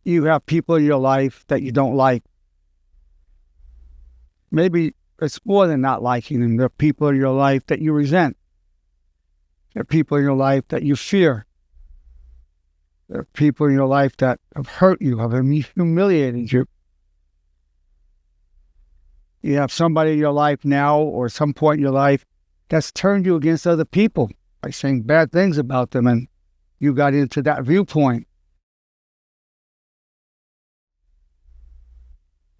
you have people in your life that you don't like. Maybe it's more than not liking them. There are people in your life that you resent. There are people in your life that you fear. There are people in your life that have hurt you, have humiliated you. You have somebody in your life now or some point in your life that's turned you against other people by saying bad things about them, and you got into that viewpoint.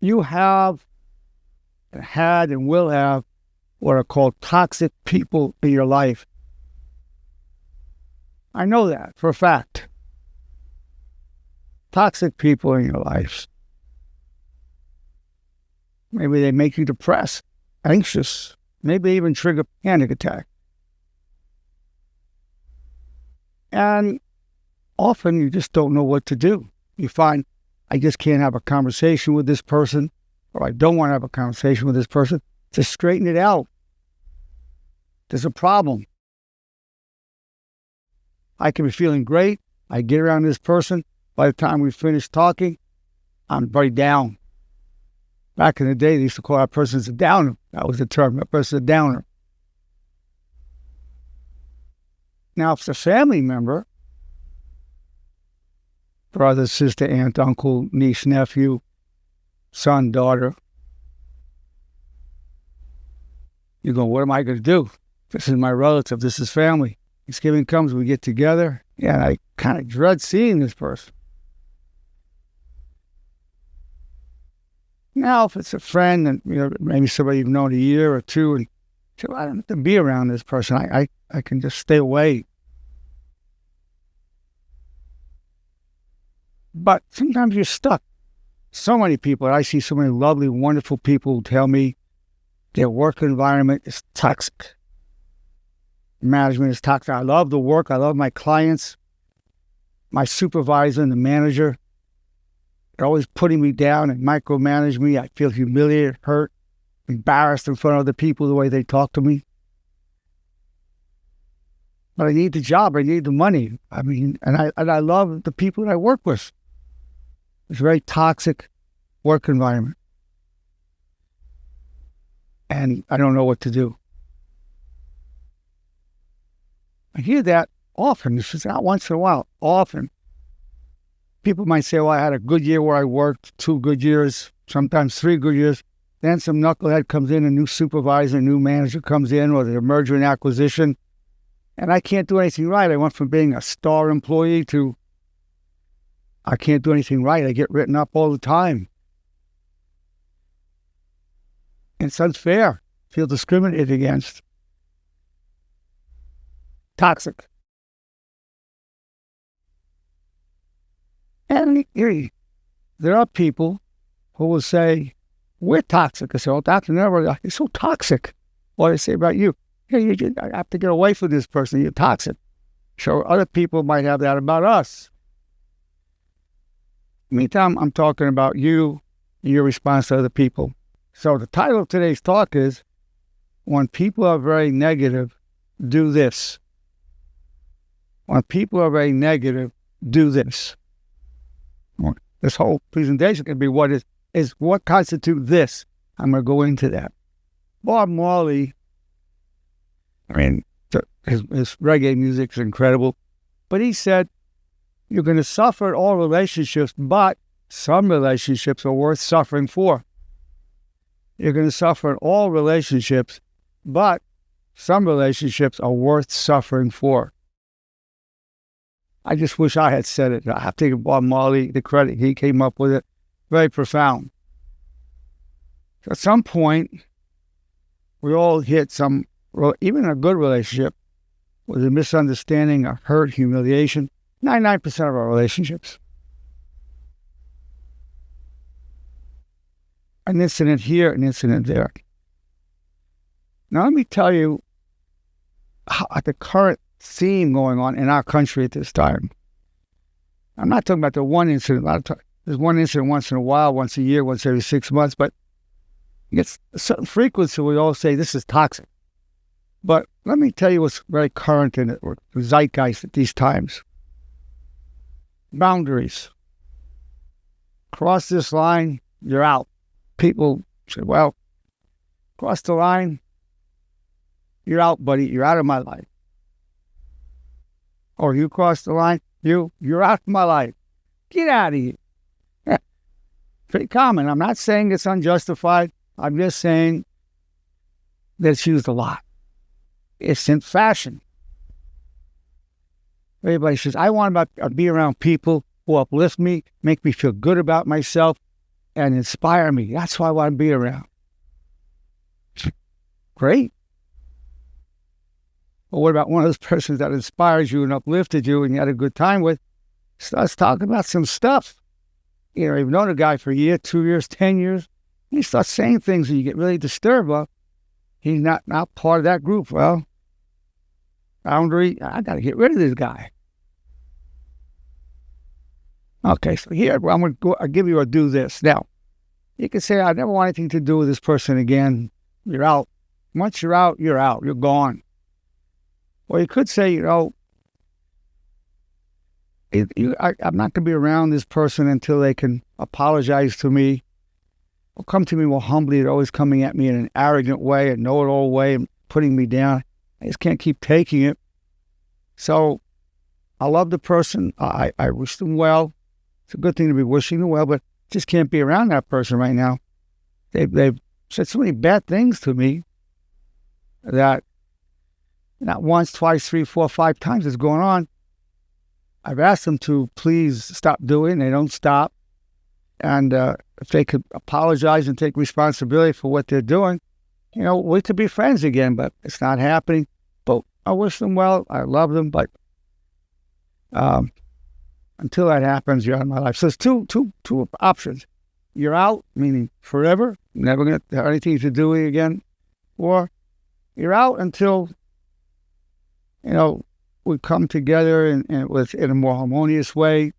You have, had, and will have what are called toxic people in your life. I know that for a fact. Toxic people in your life. Maybe they make you depressed, anxious, maybe even trigger panic attack. And often you just don't know what to do. You find, I just can't have a conversation with this person, or I don't want to have a conversation with this person. To straighten it out, there's a problem. I can be feeling great. I get around this person. By the time we finish talking, I'm very down. Back in the day, they used to call that person a downer. That was the term, that person's a downer. Now, if it's a family member, brother, sister, aunt, uncle, niece, nephew, son, daughter, you go, what am I going to do? This is my relative. This is family. Thanksgiving comes, we get together, and I kind of dread seeing this person. Now, if it's a friend and maybe somebody you've known a year or two, and so I don't have to be around this person. I can just stay away. But sometimes you're stuck. So many people, I see so many lovely, wonderful people who tell me their work environment is toxic. Management is toxic. I love the work. I love my clients. My supervisor and the manager, they're always putting me down and micromanage me. I feel humiliated, hurt, embarrassed in front of other people the way they talk to me. But I need the job. I need the money. And I love the people that I work with. It's a very toxic work environment. And I don't know what to do. I hear that often. This is not once in a while, often. People might say, well, I had a good year where I worked, 2 good years, sometimes 3 good years. Then some knucklehead comes in, a new supervisor, a new manager comes in, or there's a merger and acquisition, and I can't do anything right. I went from being a star employee to I can't do anything right. I get written up all the time. It's unfair. I feel discriminated against. Toxic. And there are people who will say, we're toxic. I say, oh, Dr. Nerenberg, you're so toxic. What do they say about you? Hey, I have to get away from this person. You're toxic. So other people might have that about us. Meantime, I'm talking about you and your response to other people. So the title of today's talk is, when people are very negative, do this. When people are very negative, do this. This whole presentation can be what constitutes this. I'm going to go into that. Bob Marley, his reggae music is incredible, but he said, you're going to suffer in all relationships, but some relationships are worth suffering for. You're going to suffer in all relationships, but some relationships are worth suffering for. I just wish I had said it. I have to give Bob Marley the credit. He came up with it. Very profound. At some point, we all hit even a good relationship, with a misunderstanding, a hurt, humiliation. 99% of our relationships. An incident here, an incident there. Now let me tell you the current theme going on in our country at this time. I'm not talking about the one incident. A lot of times, there's one incident once in a while, once a year, once every 6 months, but it's a certain frequency. We all say this is toxic. But let me tell you what's very current in it, or zeitgeist at these times. Boundaries. cross this line, you're out. People say, well, cross the line, you're out, buddy. You're out of my life. Or you cross the line, you're out of my life. Get out of here. Pretty common. I'm not saying it's unjustified. I'm just saying that it's used a lot. It's in fashion. Everybody says, I want to be around people who uplift me, make me feel good about myself, and inspire me. That's who I want to be around. Great. But what about one of those persons that inspires you and uplifted you and you had a good time with? Starts talking about some stuff. You know, you've known a guy for a year, 2 years, 10 years. And he starts saying things and you get really disturbed. Well, he's not part of that group. Well, boundary, I got to get rid of this guy. Okay, so here, I'll give you a do this. Now, you can say, I never want anything to do with this person again. You're out. Once you're out, you're out. You're gone. Or you could say, you know, I'm not going to be around this person until they can apologize to me or come to me more humbly. They're always coming at me in an arrogant way, a know-it-all way, and putting me down. I just can't keep taking it. So I love the person. I wish them well. It's a good thing to be wishing them well, but just can't be around that person right now. They've said so many bad things to me that not once, twice, 3, 4, 5 times it's going on. I've asked them to please stop doing it. They don't stop. And if they could apologize and take responsibility for what they're doing, you know, we could be friends again, but it's not happening. But I wish them well. I love them, but until that happens, you're out of my life. So there's two options. You're out, meaning forever, never going to have anything to do with you again, or you're out until, you know, we come together in a more harmonious way.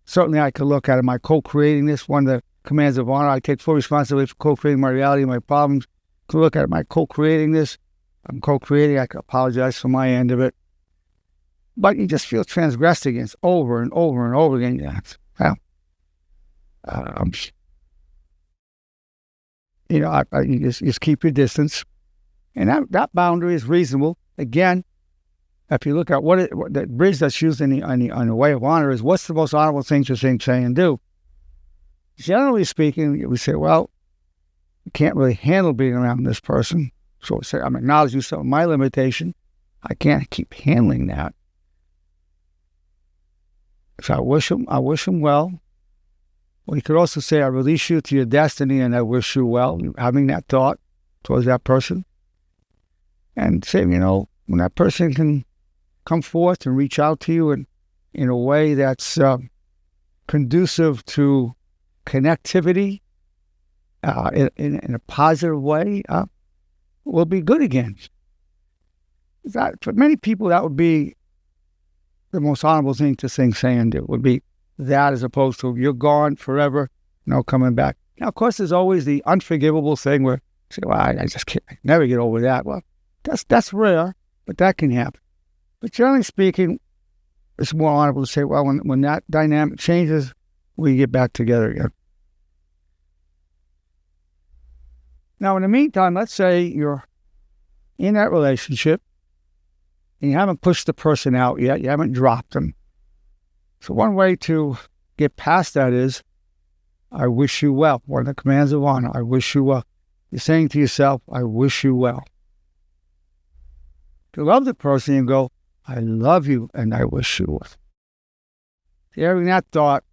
Certainly I could look at it, my co-creating this, one of the commands of honor. I take full responsibility for co-creating my reality, my problems. I could look at it, my co-creating this. I'm co-creating. I could apologize for my end of it. But you just feel transgressed against over and over and over again. Yeah, well, you know, you just keep your distance. And that boundary is reasonable. Again, if you look at what the bridge that's used on the way of honor is, what's the most honorable thing to think, say, and do? Generally speaking, we say, well, you can't really handle being around this person. So we say, I'm acknowledging some of my limitation. I can't keep handling that. So I wish him well. Well, you could also say, I release you to your destiny and I wish you well, having that thought towards that person. And say, you know, when that person can come forth and reach out to you in a way that's conducive to connectivity in a positive way, we'll be good again. For many people, that would be the most honorable thing to think, say, and do, would be that, as opposed to you're gone forever, no coming back. Now, of course, there's always the unforgivable thing where you say, well, I just can't never get over that. Well, that's rare, but that can happen. But generally speaking, it's more honorable to say, well, when that dynamic changes, we get back together again. Now, in the meantime, let's say you're in that relationship and you haven't pushed the person out yet, you haven't dropped them. So one way to get past that is, I wish you well. One of the commands of honor, I wish you well. You're saying to yourself, I wish you well. To love the person, you go, I love you and I wish you well. Having that thought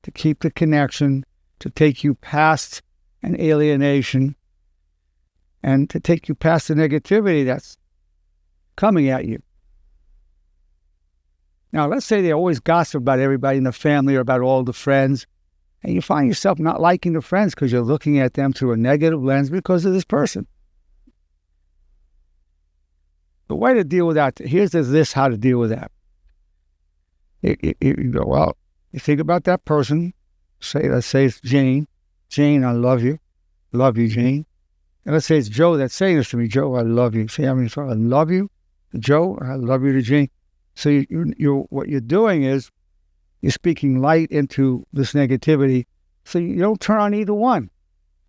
to keep the connection, to take you past an alienation, and to take you past the negativity that's coming at you. Now, let's say they always gossip about everybody in the family or about all the friends, and you find yourself not liking the friends because you're looking at them through a negative lens because of this person. The way to deal with that, here's this how to deal with that. You go, well, you think about that person, let's say it's Jane. Jane, I love you. Love you, Jane. And let's say it's Joe that's saying this to me. Joe, I love you. Say, I love you to Joe, or I love you to Jane. So what you're doing is, You're speaking light into this negativity, so you don't turn on either one.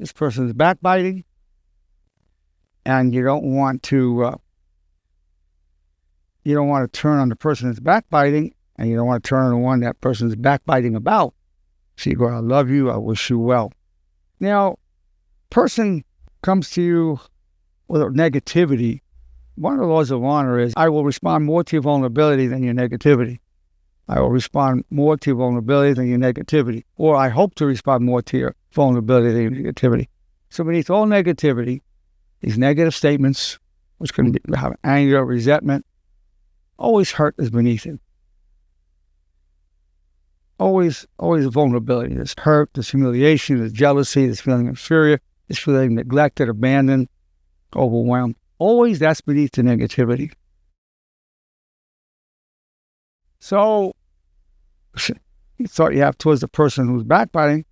This person is backbiting, and you don't want to turn on the person that's backbiting, and you don't want to turn on the one that person is backbiting about. So you go, I love you, I wish you well. Now, person comes to you with negativity. One of the laws of honor is, I will respond more to your vulnerability than your negativity. I will respond more to your vulnerability than your negativity. Or I hope to respond more to your vulnerability than your negativity. So beneath all negativity, these negative statements, which can have anger, resentment, always hurt is beneath it. Always vulnerability. There's hurt, there's humiliation, there's jealousy, there's feeling inferior, there's feeling neglected, abandoned, overwhelmed. Always that's beneath the negativity. So, you thought you have towards the person who's backbiting,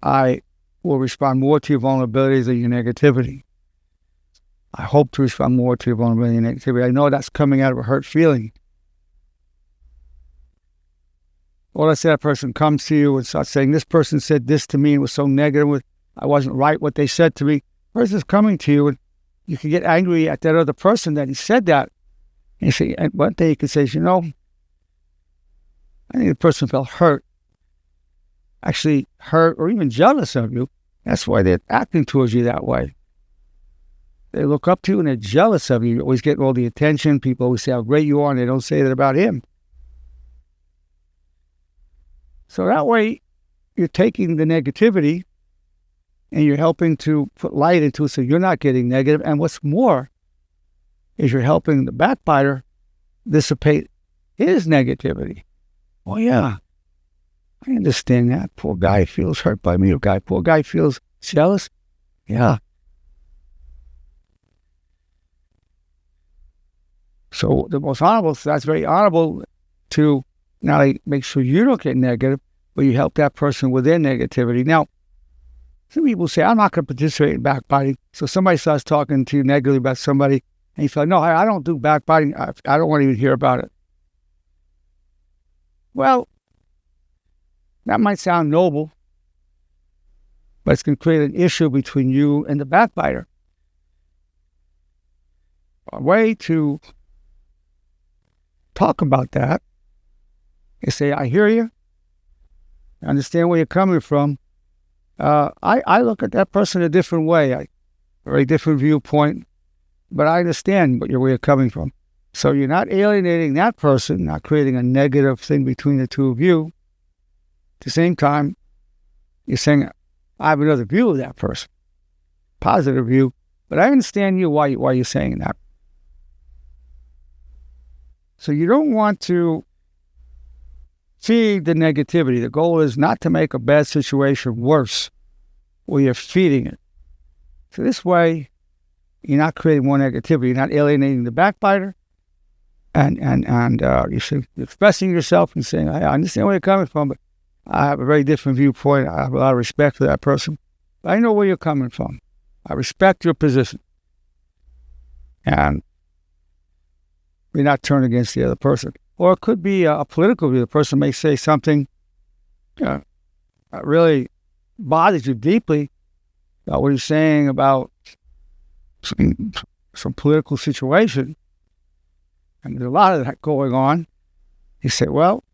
I will respond more to your vulnerabilities than your negativity. I hope to respond more to your vulnerability and negativity. I know that's coming out of a hurt feeling. Or let's say that person comes to you and starts saying, this person said this to me and was so negative, I wasn't right what they said to me. The person's coming to you and you can get angry at that other person that he said that. And you say, and one day you could say, I think the person felt hurt, actually hurt or even jealous of you. That's why they're acting towards you that way. They look up to you and they're jealous of you. You always get all the attention. People always say how great you are, and they don't say that about him. So that way, you're taking the negativity and you're helping to put light into it so you're not getting negative. And what's more is you're helping the backbiter dissipate his negativity. Oh, yeah, I understand that. Poor guy feels hurt by me. Poor guy feels jealous. Yeah. So the most honorable, that's very honorable to not only make sure you don't get negative, but you help that person with their negativity. Now, some people say, I'm not going to participate in backbiting. So somebody starts talking to you negatively about somebody, and you feel, no, I don't do backbiting. I don't want to even hear about it. Well, that might sound noble, but it's going to create an issue between you and the backbiter. A way to talk about that is say, I hear you. I understand where you're coming from. I look at that person a different way, a very different viewpoint, but I understand where you're coming from. So you're not alienating that person, not creating a negative thing between the two of you. At the same time, you're saying, I have another view of that person, positive view, but I understand you why you're saying that. So you don't want to feed the negativity. The goal is not to make a bad situation worse where you're feeding it. So this way, you're not creating more negativity. You're not alienating the backbiter. And you're expressing yourself and saying, I understand where you're coming from, but I have a very different viewpoint. I have a lot of respect for that person. But I know where you're coming from. I respect your position. And you're not turned against the other person. Or it could be a political view. The person may say something really bothers you deeply about what he's saying about some political situation. And there's a lot of that going on. You say, well,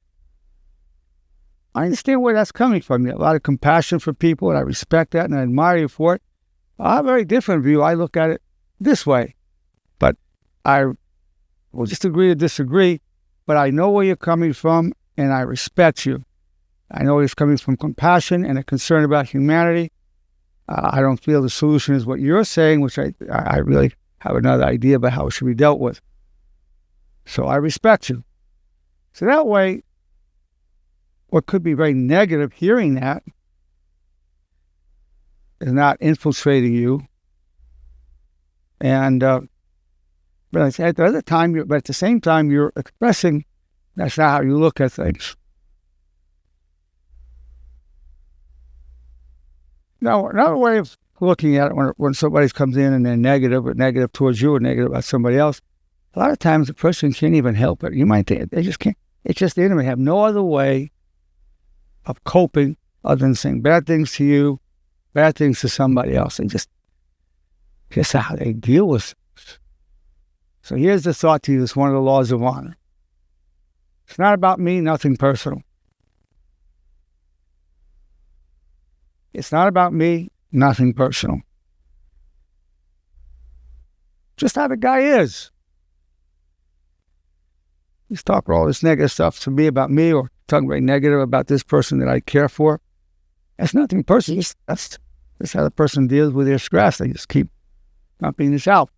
I understand where that's coming from. You have a lot of compassion for people, and I respect that, and I admire you for it. I have a very different view. I look at it this way. But I will just agree to disagree, but I know where you're coming from, and I respect you. I know it's coming from compassion and a concern about humanity. I don't feel the solution is what you're saying, which I really have another idea about how it should be dealt with. So I respect you. So that way, what could be very negative, hearing that, is not infiltrating you. And but at the same time, you're expressing that's not how you look at things. Now, another way of looking at it when somebody comes in and they're negative, or negative towards you, or negative about somebody else, a lot of times the person can't even help it. You might think they It's just the enemy. Have no other way of coping other than saying bad things to you, bad things to somebody else, and just how they deal with it. So here's the thought to you. It's one of the laws of honor. It's not about me, nothing personal. It's not about me, nothing personal. Just how the guy is. He's talking all this negative stuff to me about me, or talking very negative about this person that I care for. That's nothing personal. That's how the person deals with their stress. They just keep pumping this out.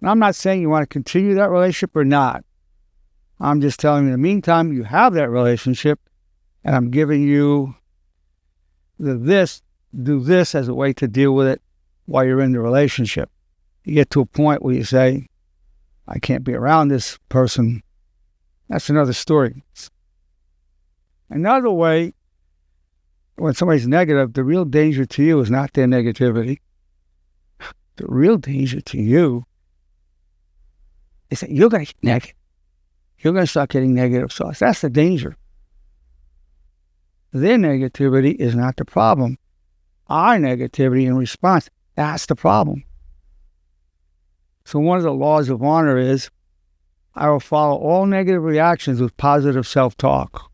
And I'm not saying you want to continue that relationship or not. I'm just telling you, in the meantime, you have that relationship, and I'm giving you do this as a way to deal with it while you're in the relationship. You get to a point where you say, I can't be around this person. That's another story. Another way, when somebody's negative, the real danger to you is not their negativity. The real danger to you is that you're going to get negative. You're going to start getting negative thoughts. That's the danger. Their negativity is not the problem. Our negativity in response, that's the problem. So one of the laws of honor is, I will follow all negative reactions with positive self-talk.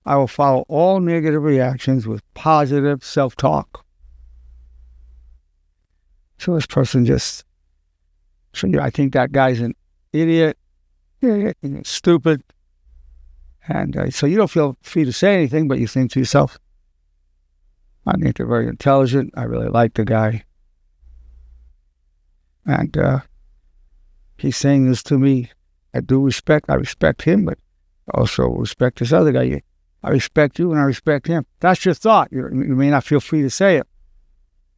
I will follow all negative reactions with positive self-talk. So this person I think that guy's an idiot, stupid. And so you don't feel free to say anything, but you think to yourself, I think they're very intelligent. I really like the guy. And he's saying this to me. I respect him, but also respect this other guy. I respect you and I respect him. That's your thought. You may not feel free to say it.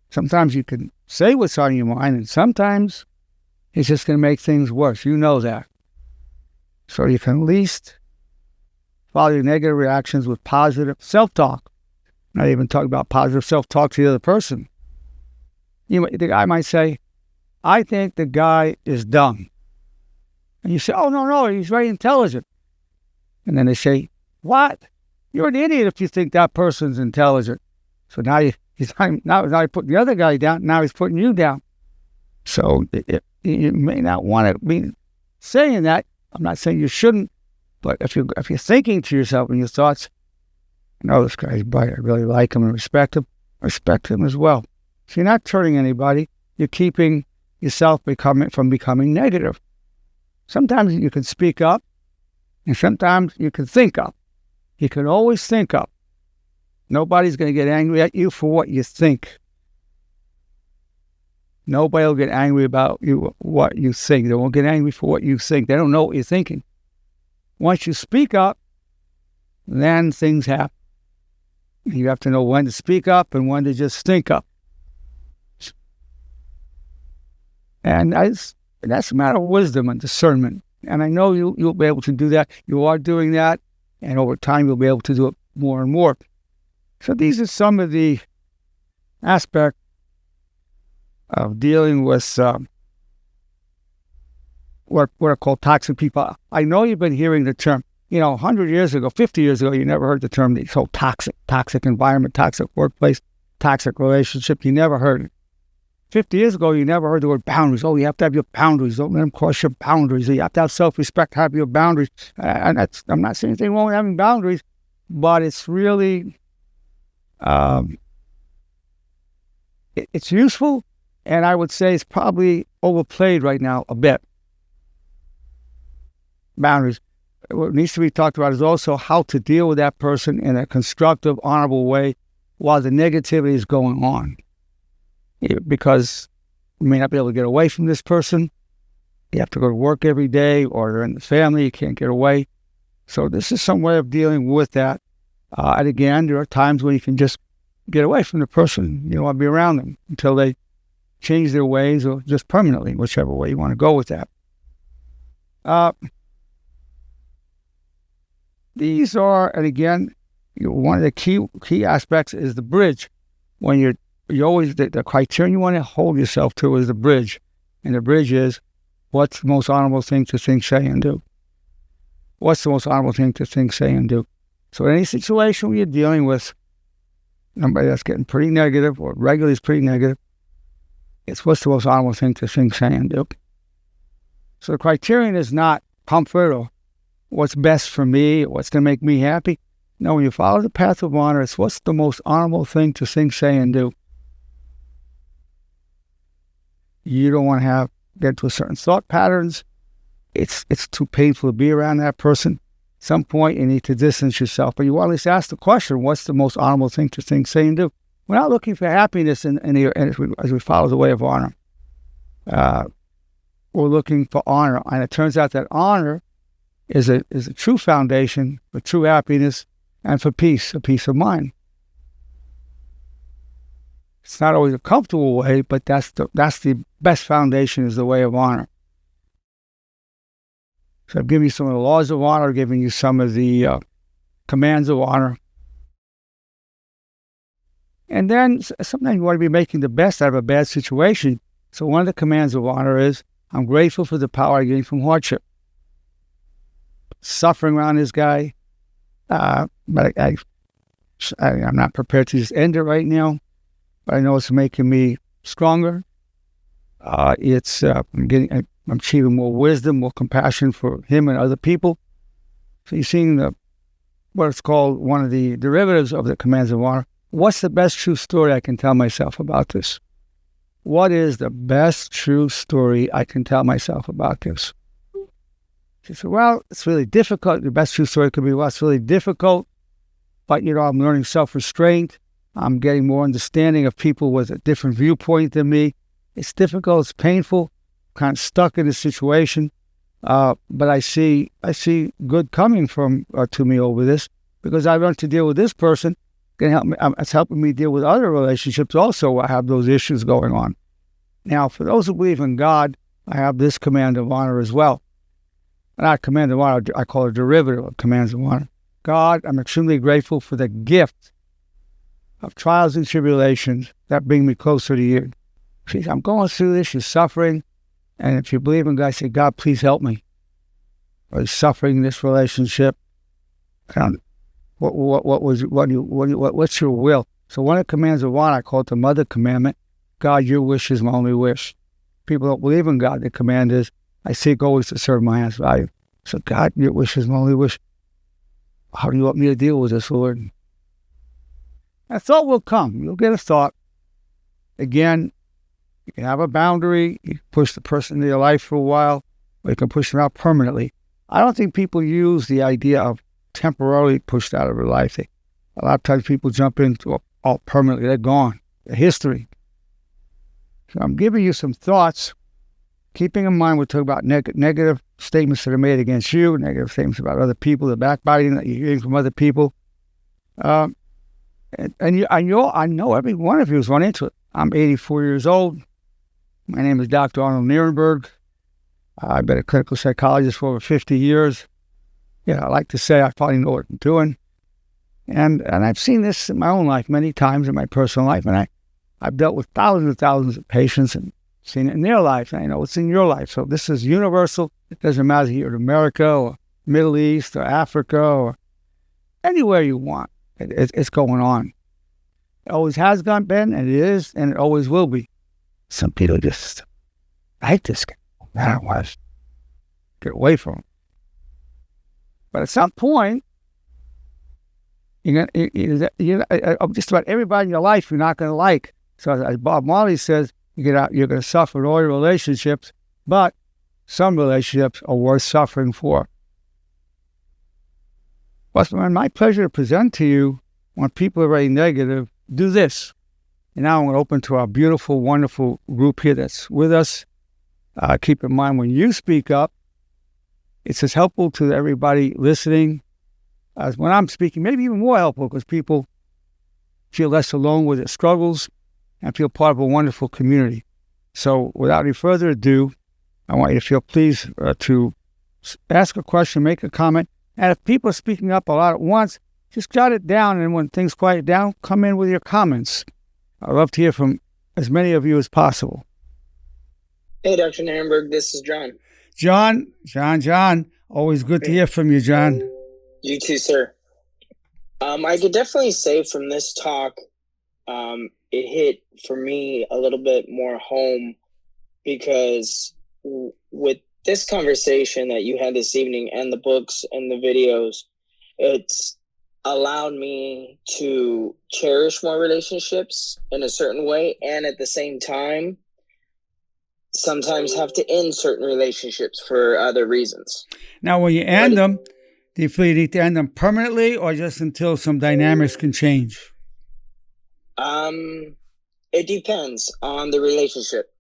Sometimes you can say what's on your mind, and sometimes it's just going to make things worse. You know that. So you can at least follow your negative reactions with positive self-talk. Not even talk about positive self-talk to the other person. The guy might say, I think the guy is dumb. And you say, oh, no, he's very intelligent. And then they say, what? You're an idiot if you think that person's intelligent. So now he's putting the other guy down. Now he's putting you down. So you may not want to be saying that. I'm not saying you shouldn't. But if you're thinking to yourself in your thoughts, this guy's bright, I really like him and respect him as well. So you're not turning anybody. You're keeping yourself from becoming negative. Sometimes you can speak up, and sometimes you can think up. You can always think up. Nobody's going to get angry at you for what you think. Nobody will get angry about what you think. They won't get angry for what you think. They don't know what you're thinking. Once you speak up, then things happen. You have to know when to speak up and when to just think up. And that's a matter of wisdom and discernment. And I know you'll be able to do that. You are doing that. And over time, you'll be able to do it more and more. So these are some of the aspects of dealing with what are called toxic people. I know you've been hearing the term. 100 years ago, 50 years ago, you never heard the term, the whole toxic environment, toxic workplace, toxic relationship. You never heard it. 50 years ago, you never heard the word boundaries. Oh, you have to have your boundaries. Don't let them cross your boundaries. You have to have self-respect, have your boundaries. And I'm not saying anything wrong with having boundaries, but it's really, it's useful, and I would say it's probably overplayed right now a bit. Boundaries. What needs to be talked about is also how to deal with that person in a constructive, honorable way while the negativity is going on. Because you may not be able to get away from this person. You have to go to work every day, or you're in the family, you can't get away. So this is some way of dealing with that. And again, there are times when you can just get away from the person. You don't want to be around them until they change their ways, or just permanently, whichever way you want to go with that. These are, and again, one of the key aspects is the bridge. When you always, the criterion you want to hold yourself to is the bridge. And the bridge is, what's the most honorable thing to think, say, and do? what's the most honorable thing to think, say, and do? So in any situation where you're dealing with somebody that's getting pretty negative or regularly is pretty negative, it's what's the most honorable thing to think, say, and do. So the criterion is not comfort or what's best for me or what's going to make me happy. No, when you follow the path of honor, it's what's the most honorable thing to think, say, and do. You don't want to get to a certain thought patterns. It's too painful to be around that person. At some point, you need to distance yourself. But you want to at least ask the question, what's the most honorable thing to think, say, and do? We're not looking for happiness as we follow the way of honor. We're looking for honor. And it turns out that honor is a true foundation for true happiness and for peace, a peace of mind. It's not always a comfortable way, but that's the best foundation, is the way of honor. So I've given you some of the laws of honor, giving you some of the commands of honor. And then sometimes you want to be making the best out of a bad situation. So one of the commands of honor is, I'm grateful for the power I gain from hardship. Suffering around this guy, but I'm not prepared to just end it right now. But I know it's making me stronger. I'm achieving more wisdom, more compassion for him and other people. So you're seeing what it's called one of the derivatives of the commands of honor. What's the best true story I can tell myself about this? What is the best true story I can tell myself about this? She said, well, it's really difficult. The best true story could be, well, it's really difficult, but, I'm learning self-restraint. I'm getting more understanding of people with a different viewpoint than me. It's difficult. It's painful. Kind of stuck in a situation. But I see good coming to me over this, because I learned to deal with this person. It's helping me deal with other relationships also where I have those issues going on. Now, for those who believe in God, I have this command of honor as well. Not command of honor, I call it a derivative of commands of honor. God, I'm extremely grateful for the gift of trials and tribulations that bring me closer to you. See, I'm going through this, you're suffering, and if you believe in God, say, God, please help me. Or you're suffering in this relationship. What's your will? So one of the commands of honor, I call it the mother commandment. God, your wish is my only wish. People don't believe in God. The command is, I seek always to serve my highest value. So God, your wish is my only wish. How do you want me to deal with this, Lord? A thought will come. You'll get a thought. Again, you can have a boundary. You can push the person into your life for a while, or you can push them out permanently. I don't think people use the idea of temporarily pushed out of their life. A lot of times people jump into permanently. They're gone. They're history. So I'm giving you some thoughts, keeping in mind we're talking about negative statements that are made against you, negative statements about other people, the backbiting that you're hearing from other people. I know every one of you has run into it. I'm 84 years old. My name is Dr. Arnold Nerenberg. I've been a clinical psychologist for over 50 years. I like to say I probably know what I'm doing. And I've seen this in my own life many times in my personal life. And I've dealt with thousands and thousands of patients and seen it in their life. And I know it's in your life. So this is universal. It doesn't matter if you're in America or Middle East or Africa or anywhere you want. It's going on. It always has been, and it is, and it always will be. Some people just like this guy. I don't want to get away from him. But at some point, just about everybody in your life you're not going to like. So as Bob Marley says, you're going to suffer in all your relationships, but some relationships are worth suffering for. But it's my pleasure to present to you, when people are very negative, do this. And now I'm going to open to our beautiful, wonderful group here that's with us. Keep in mind, when you speak up, it's as helpful to everybody listening as when I'm speaking, maybe even more helpful, because people feel less alone with their struggles and feel part of a wonderful community. So without any further ado, I want you to feel pleased to ask a question, make a comment. And if people are speaking up a lot at once, just jot it down, and when things quiet down, come in with your comments. I'd love to hear from as many of you as possible. Hey, Dr. Nerenberg, this is John. John. Always good to hear from you, John. You too, sir. I could definitely say from this talk, it hit for me a little bit more home because with this conversation that you had this evening and the books and the videos, it's allowed me to cherish more relationships in a certain way, and at the same time sometimes have to end certain relationships for other reasons. Now, when you end them, do you feel you need to end them permanently or just until some dynamics can change? It depends on the relationship.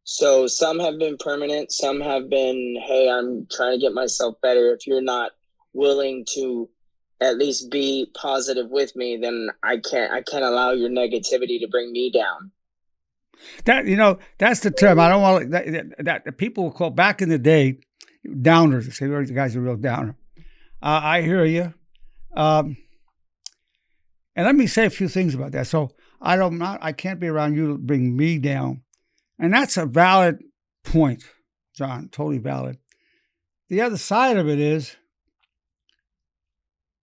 So some have been permanent, some have been, hey, I'm trying to get myself better. If you're not willing to at least be positive with me, then I can't allow your negativity to bring me down. That's the term. I don't want that people will call back in the day downers. They say, "Oh, the guy's a real downer." I hear you. And let me say a few things about that. So I can't be around you to bring me down. And that's a valid point, John, totally valid. The other side of it is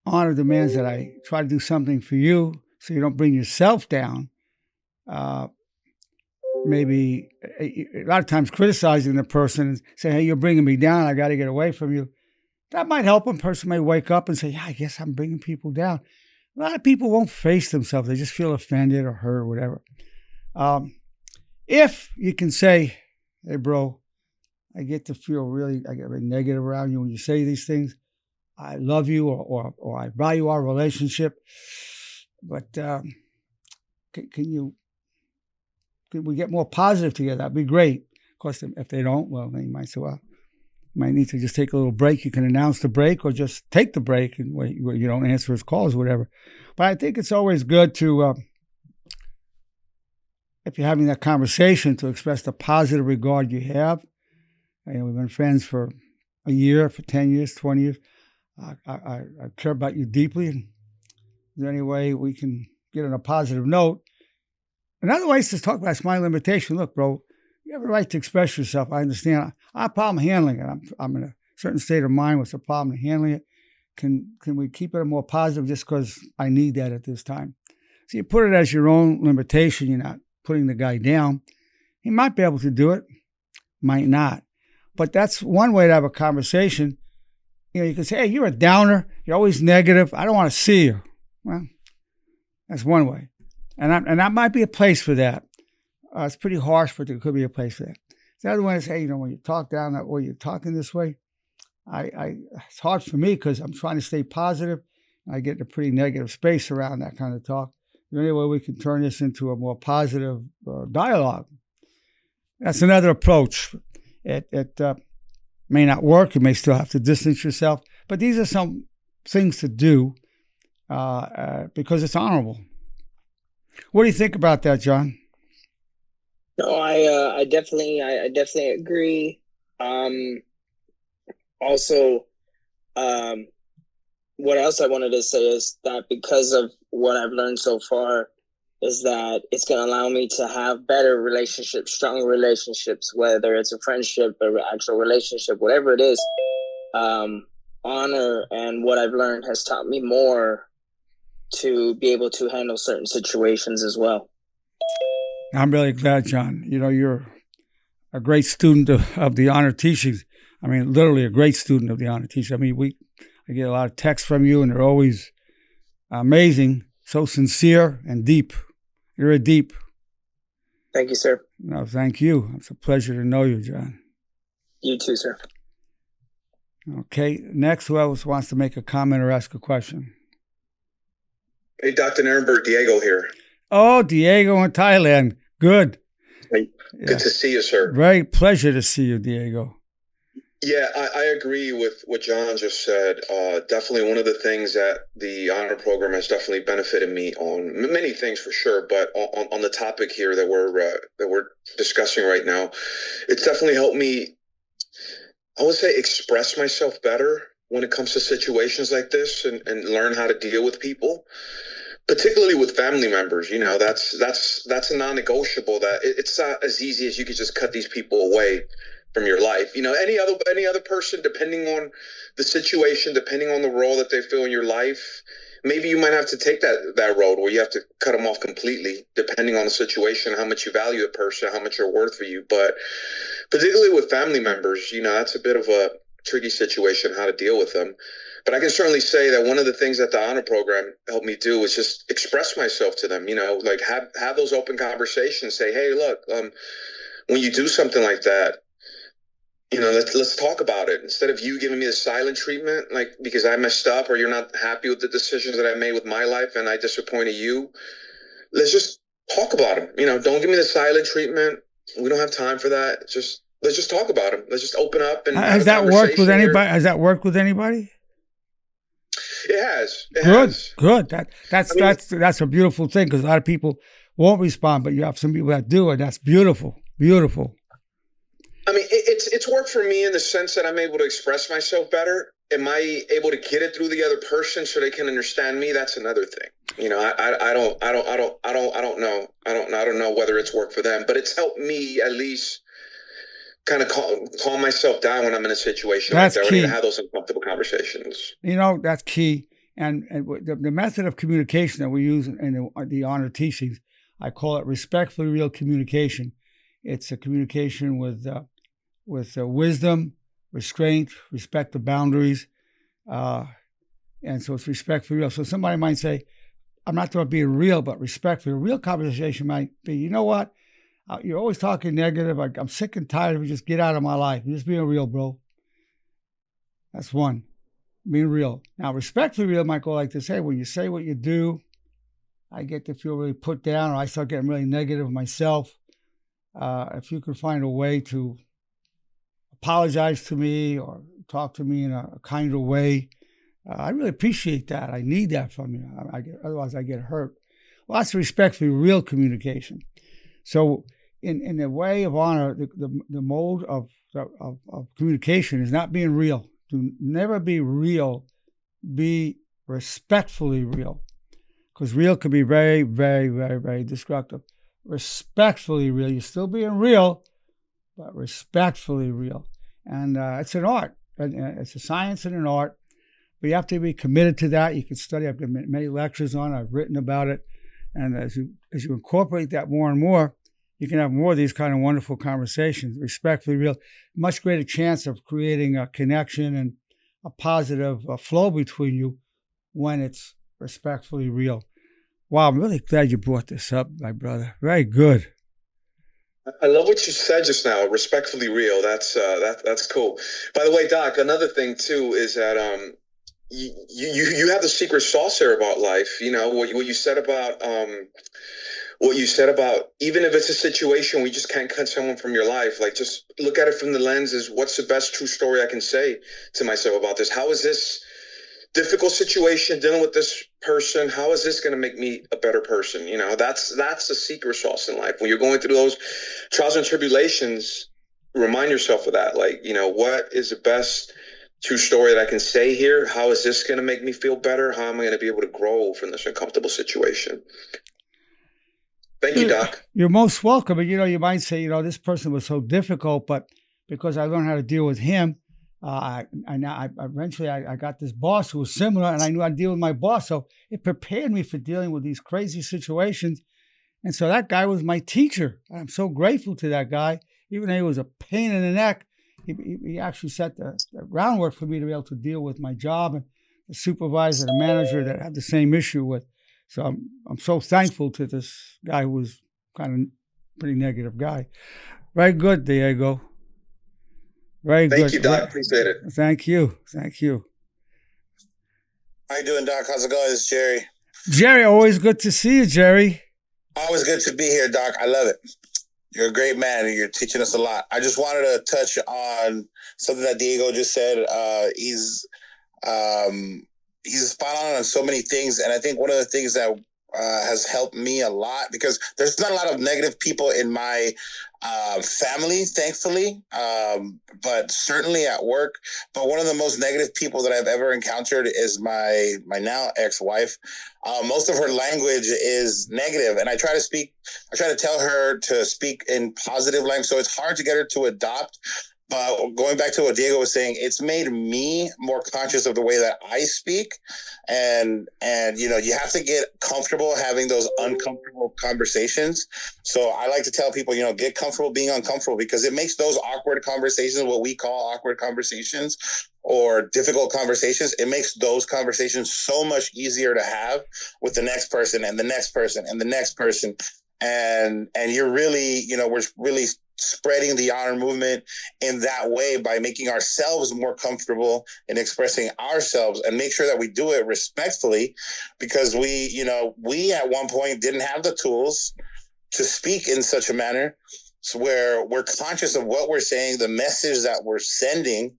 honor demands that I try to do something for you so you don't bring yourself down. Maybe a lot of times criticizing the person and say, hey, you're bringing me down. I got to get away from you. That might help. A person may wake up and say, yeah, I guess I'm bringing people down. A lot of people won't face themselves. They just feel offended or hurt or whatever. If you can say, hey, bro, I get to feel I get very negative around you when you say these things. I love you or I value our relationship. But can we get more positive together? That'd be great. Of course, if they don't, well, then you might say, well, you might need to just take a little break. You can announce the break or just take the break and wait, you don't answer his calls or whatever. But I think it's always good to, if you're having that conversation, to express the positive regard you have. We've been friends for a year, for 10 years, 20 years. I care about you deeply. Is there any way we can get on a positive note? Another way is to talk about my limitation. Look, bro, you have a right to express yourself. I understand. I have a problem handling it. I'm in a certain state of mind. What's the problem handling it? Can we keep it more positive just because I need that at this time? So you put it as your own limitation. You're not putting the guy down. He might be able to do it, might not. But that's one way to have a conversation. You can say, hey, you're a downer. You're always negative. I don't want to see you. Well, that's one way. And that might be a place for that. It's pretty harsh, but there could be a place for that. The other one is, hey, when you talk down that way, you're talking this way, it's hard for me because I'm trying to stay positive. I get in a pretty negative space around that kind of talk. Is there any way we can turn this into a more positive dialogue? That's another approach. It may not work. You may still have to distance yourself. But these are some things to do because it's honorable. What do you think about that, John? No, I definitely agree. Also, what else I wanted to say is that because of what I've learned so far, is that it's going to allow me to have better relationships, stronger relationships, whether it's a friendship or actual relationship, whatever it is. Honor and what I've learned has taught me more to be able to handle certain situations as well. I'm really glad, John. You're a great student of the honor teachings. I mean, literally a great student of the honor teachings. I mean, I get a lot of texts from you, and they're always amazing, so sincere and deep. You're a deep. Thank you, sir. No, thank you. It's a pleasure to know you, John. You too, sir. Okay, next, who else wants to make a comment or ask a question? Hey, Dr. Nerenberg, Diego here. Oh, Diego in Thailand. Good. Hey, good to see you, sir. Very pleasure to see you, Diego. Yeah, I agree with what John just said. Definitely one of the things that the honor program has definitely benefited me on, many things for sure, but on the topic here that we're discussing right now, it's definitely helped me, I would say, express myself better when it comes to situations like this and learn how to deal with people, particularly with family members. That's a non-negotiable. That it's not as easy as you could just cut these people away. from your life. Any other person, depending on the situation, depending on the role that they fill in your life, maybe you might have to take that road where you have to cut them off completely, depending on the situation, how much you value a person, how much you're worth for you. But particularly with family members, that's a bit of a tricky situation, how to deal with them. But I can certainly say that one of the things that the honor program helped me do is just express myself to them, like have those open conversations, say, hey, look, when you do something like that, let's talk about it. Instead of you giving me the silent treatment, like because I messed up or you're not happy with the decisions that I made with my life and I disappointed you, let's just talk about them. Don't give me the silent treatment. We don't have time for that. Let's just talk about them. Let's just open up and has that worked with anybody? Has that worked with anybody? It has. Good. That's a beautiful thing, because a lot of people won't respond, but you have some people that do, and that's beautiful. Beautiful. I mean, it's worked for me in the sense that I'm able to express myself better. Am I able to get it through the other person so they can understand me? That's another thing. I don't know. I don't know whether it's worked for them, but it's helped me at least kind of calm myself down when I'm in a situation like that. I need to have those uncomfortable conversations. That's key. And the method of communication that we use in the honor teachings, I call it respectfully real communication. It's a communication with wisdom, restraint, respect the boundaries, and so it's respectfully real. So somebody might say, I'm not talking about being real, but respectfully. A real conversation might be, you know what? You're always talking negative. I'm sick and tired of you. Just get out of my life. You're just being real, bro. That's one. Being real. Now, respectfully real might go like this. Hey, when you say what you do, I get to feel really put down, or I start getting really negative myself. If you could find a way to apologize to me or talk to me in a kinder way, I really appreciate that. I need that from you. Otherwise, I get hurt. Well, that's respectfully real communication. So in the way of honor, the mode of communication is not being real. Do never be real. Be respectfully real. Because real can be very, very, very, very destructive. Respectfully real. You're still being real, but respectfully real. And it's an art. It's a science and an art. But you have to be committed to that. You can study. I've done many lectures on it. I've written about it. And as you incorporate that more and more, you can have more of these kind of wonderful conversations. Respectfully real. Much greater chance of creating a connection and a positive flow between you when it's respectfully real. Wow, I'm really glad you brought this up, my brother. Very good. I love what you said just now. Respectfully real. That's cool. By the way, Doc, another thing too is that you have the secret sauce there about life. What you said about even if it's a situation where you just can't cut someone from your life, like just look at it from the lens as what's the best true story I can say to myself about this? How is this difficult situation dealing with this person? How is this going to make me a better person? That's the secret sauce in life. When you're going through those trials and tribulations, remind yourself of that. Like, what is the best true story that I can say here? How is this going to make me feel better? How am I going to be able to grow from this uncomfortable situation? Thank you, Doc. You're most welcome. And, you might say, this person was so difficult, but because I learned how to deal with him, eventually I got this boss who was similar, and I knew I'd deal with my boss. So it prepared me for dealing with these crazy situations. And so that guy was my teacher. I'm so grateful to that guy. Even though he was a pain in the neck, he actually set the groundwork for me to be able to deal with my job and the supervisor, the manager that I had the same issue with. So I'm so thankful to this guy who was kind of pretty negative guy. Very good, Diego. Very good. Thank you, Doc. Appreciate it. Thank you. How you doing, Doc? How's it going? It's Jerry. Jerry, always good to see you, Jerry. Always good to be here, Doc. I love it. You're a great man, and you're teaching us a lot. I just wanted to touch on something that Diego just said. He's spot on so many things, and I think one of the things that has helped me a lot, because there's not a lot of negative people in my family, thankfully, but certainly at work. But one of the most negative people that I've ever encountered is my now ex-wife. Most of her language is negative, and I try to tell her to speak in positive language. So it's hard to get her to adopt. But going back to what Diego was saying, it's made me more conscious of the way that I speak. And you have to get comfortable having those uncomfortable conversations. So I like to tell people, get comfortable being uncomfortable, because it makes those awkward conversations, what we call awkward conversations or difficult conversations, it makes those conversations so much easier to have with the next person and the next person and the next person. And you're really, we're really spreading the honor movement in that way by making ourselves more comfortable in expressing ourselves, and make sure that we do it respectfully, because we at one point didn't have the tools to speak in such a manner where we're conscious of what we're saying, the message that we're sending.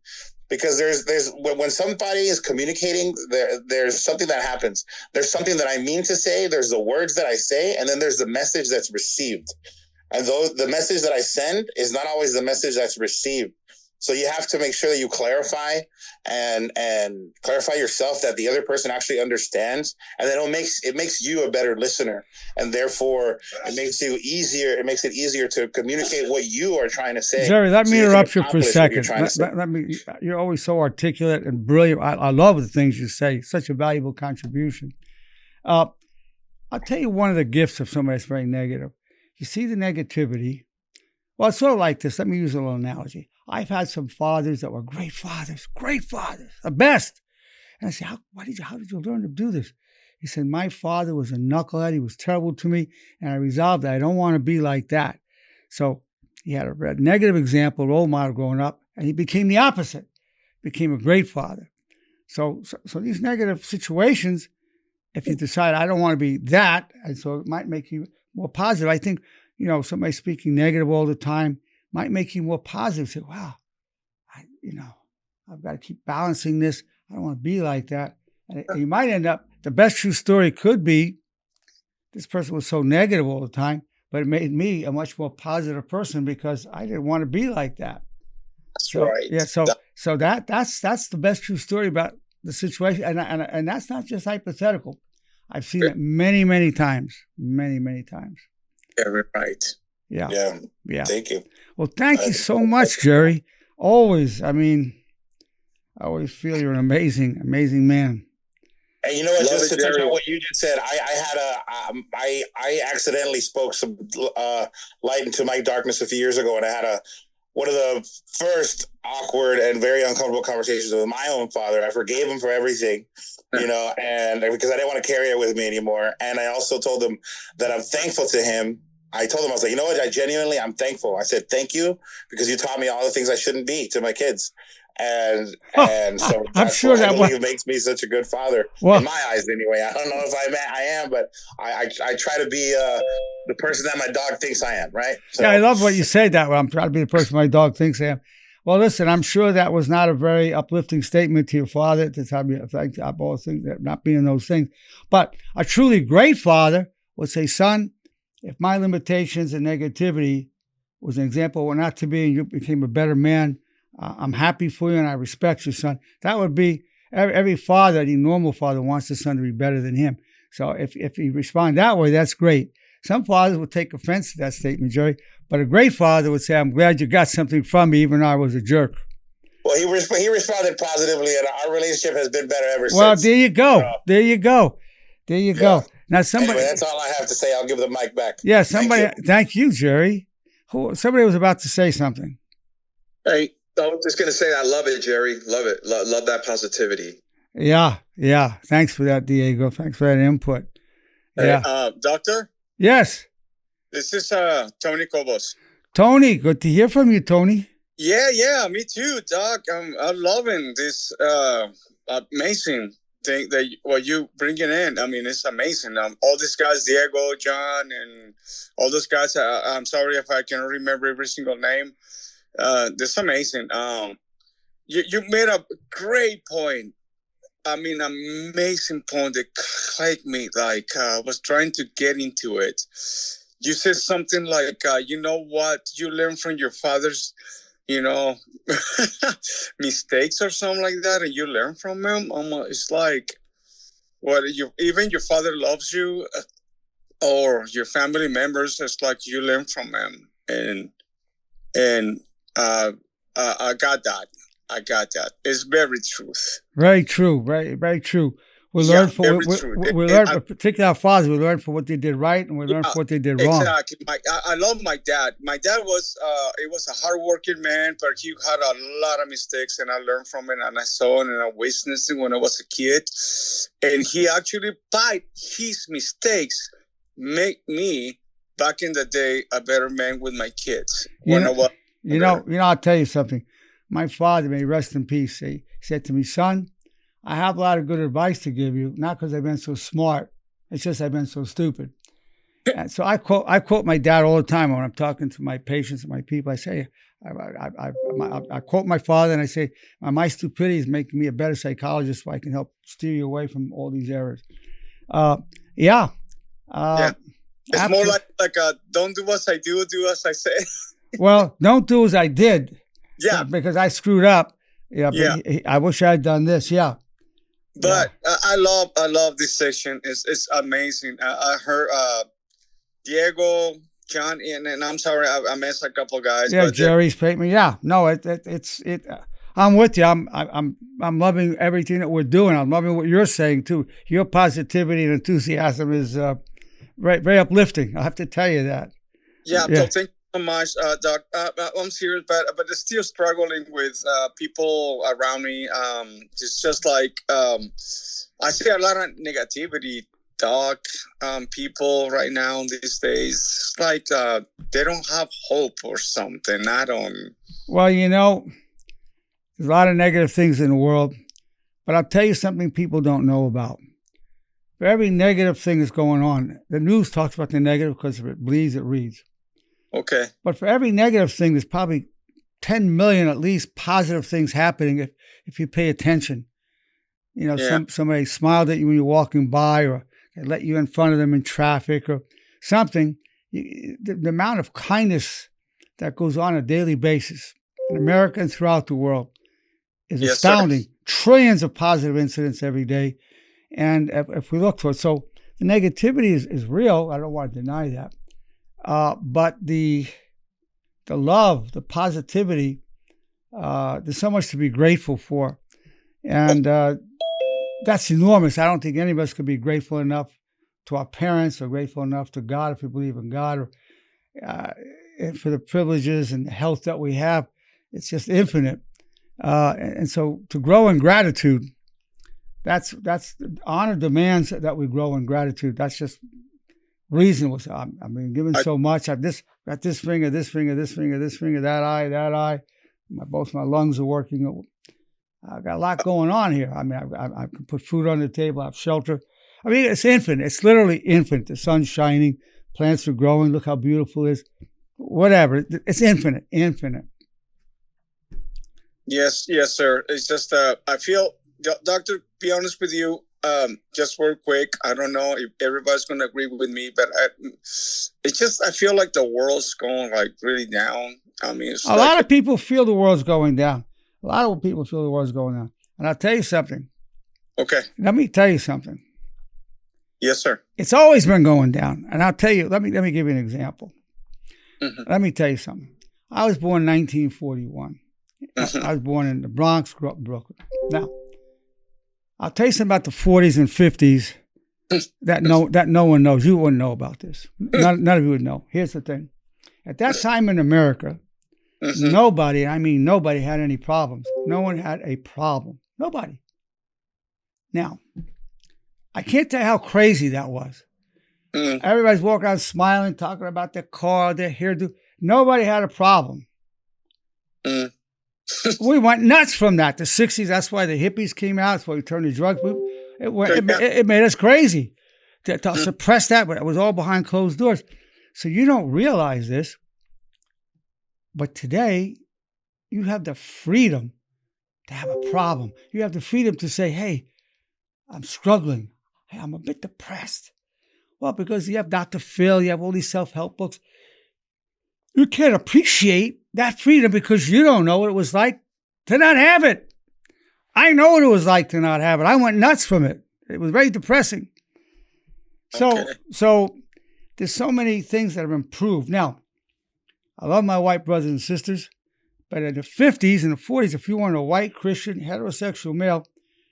Because there's when somebody is communicating, there's something that happens. There's something that I mean to say, there's the words that I say, and then there's the message that's received. And though the message that I send is not always the message that's received. So you have to make sure that you clarify and clarify yourself that the other person actually understands. And then it makes you a better listener. And therefore it makes it easier to communicate what you are trying to say. Jerry, let me interrupt you for a second. You're always so articulate and brilliant. I love the things you say. Such a valuable contribution. I'll tell you one of the gifts of somebody that's very negative. You see the negativity. Well, it's sort of like this. Let me use a little analogy. I've had some fathers that were great fathers, the best. And I said, how did you learn to do this? He said, my father was a knucklehead. He was terrible to me. And I resolved that I don't want to be like that. So he had a negative example, role model growing up, and he became the opposite, became a great father. So these negative situations, if you decide I don't want to be that, and so it might make you more positive. I think, somebody speaking negative all the time might make you more positive. Say, wow, I've got to keep balancing this. I don't want to be like that. And you might end up, the best true story could be, this person was so negative all the time, but it made me a much more positive person because I didn't want to be like that. That's right. Yeah. So that's the best true story about the situation. And that's not just hypothetical. I've seen it many, many times. Many, many times. Yeah, right. Yeah. Thank you. Well, thank you so much, Jerry. Always. I always feel you're an amazing, amazing man. And you know what? Just to touch on what you just said, I accidentally spoke some light into my darkness a few years ago, and I had one of the first awkward and very uncomfortable conversations with my own father. I forgave him for everything, and because I didn't want to carry it with me anymore. And I also told him that I'm thankful to him. I told him, I was like, you know what? I'm thankful. I said, thank you, because you taught me all the things I shouldn't be to my kids. And so that's what I believe makes me such a good father in my eyes anyway. I don't know if I am, but I try to be the person that my dog thinks I am, right? So, yeah, I love what you said that. Well, I'm trying to be the person my dog thinks I am. Well, listen, I'm sure that was not a very uplifting statement to your father to tell me all things, not being those things. But a truly great father would say, son, if my limitations and negativity was an example of what not to be, and you became a better man, I'm happy for you and I respect you, son. That would be every father, any normal father wants his son to be better than him. So if you respond that way, that's great. Some fathers would take offense to that statement, Jerry, but a great father would say, I'm glad you got something from me, even though I was a jerk. Well, he responded positively, and our relationship has been better ever since. Well, there you go. There you go. Now, somebody. Anyway, that's all I have to say. I'll give the mic back. Yeah, somebody. Thank you, Jerry. Somebody was about to say something. Hey, I was just going to say, I love it, Jerry. Love it. Love that positivity. Yeah. Thanks for that, Diego. Thanks for that input. Yeah. Hey, Doctor? Yes. This is Tony Cobos. Tony, good to hear from you, Tony. Yeah, me too, Doc. I'm loving this amazing thing that what you bringing in. I mean, it's amazing. All these guys, Diego, John, and all those guys. I'm sorry if I cannot remember every single name. This is amazing. You made a great point. I mean, amazing point that clicked me. Like, I was trying to get into it. You said something like, you know what? You learn from your father's, mistakes or something like that, and you learn from them. It's like, even your father loves you, or your family members. It's like you learn from them, and I got that. I got that. It's very truth. Very true. Very, very true. We Yeah, learn for very true. we learn, particularly our fathers. We learn for what they did right, and we learn for what they did wrong. Exactly. I love my dad. My dad was he was a hardworking man, but he had a lot of mistakes, and I learned from it, and I saw it, and I witnessed it when I was a kid. And he actually, by his mistakes, make me back in the day a better man with my kids. I'll tell you something. My father, may he rest in peace, he said to me, son, I have a lot of good advice to give you, not because I've been so smart. It's just I've been so stupid. And so I quote my dad all the time when I'm talking to my patients and my people. I say, I quote my father and I say, my stupidity is making me a better psychologist so I can help steer you away from all these errors. Yeah. It's more like don't do as I do as I say. Well, don't do as I did. Yeah. Because I screwed up. Yeah. I wish I had done this. Yeah. But I love this session. It's amazing. I heard Diego, John, and I'm sorry I missed a couple of guys. Yeah, but Jerry's painting. Yeah, no, it's. I'm with you. I'm loving everything that we're doing. I'm loving what you're saying too. Your positivity and enthusiasm is very uplifting. I have to tell you that. Yeah. So thank you so much, Doc. I'm serious, but still struggling with people around me. It's just like I see a lot of negativity, Doc. People right now these days, like they don't have hope or something. I don't. Well, there's a lot of negative things in the world, but I'll tell you something people don't know about. For every negative thing that's going on, the news talks about the negative because if it bleeds, it reads. Okay. But for every negative thing, there's probably 10 million at least positive things happening if you pay attention. Somebody smiled at you when you're walking by, or they let you in front of them in traffic or something. The amount of kindness that goes on a daily basis in America and throughout the world is astounding. Sir. Trillions of positive incidents every day. And if we look for it, so the negativity is real. I don't want to deny that. But the love, the positivity, there's so much to be grateful for. And that's enormous. I don't think any of us could be grateful enough to our parents or grateful enough to God if we believe in God, or for the privileges and the health that we have. It's just infinite. And so to grow in gratitude, that's honor demands that we grow in gratitude. That's just reasonable. Given so much. I've got this finger, that eye. Both my lungs are working. I've got a lot going on here. I can put food on the table. I have shelter. It's infinite. It's literally infinite. The sun's shining. Plants are growing. Look how beautiful it is. Whatever. It's infinite. Yes, sir. It's just I feel, Doctor, be honest with you, just real quick, I don't know if everybody's going to agree with me, but I feel like the world's going like really down. A lot of people feel the world's going down. A lot of people feel the world's going down. And I'll tell you something. Okay. Let me tell you something. Yes, sir. It's always been going down. And I'll tell you, let me give you an example. Mm-hmm. Let me tell you something. I was born in 1941. Mm-hmm. I was born in the Bronx, grew up in Brooklyn. Now, I'll tell you something about the 40s and 50s that no one knows. You wouldn't know about this. None of you would know. Here's the thing. At that time in America, mm-hmm. Nobody, I mean nobody, had any problems. No one had a problem. Nobody. Now, I can't tell you how crazy that was. Mm. Everybody's walking around smiling, talking about their car, their hairdo. Nobody had a problem. Mm. We went nuts from that. The 60s, that's why the hippies came out. That's why we turned to drugs. It made us crazy to suppress that, but it was all behind closed doors. So you don't realize this, but today you have the freedom to have a problem. You have the freedom to say, hey, I'm struggling. Hey, I'm a bit depressed. Well, because you have Dr. Phil, you have all these self-help books. You can't appreciate that freedom because you don't know what it was like to not have it. I know what it was like to not have it. I went nuts from it. It was very depressing. So there's so many things that have improved. Now, I love my white brothers and sisters, But in the 50s and the 40s, if you weren't a white, Christian, heterosexual male,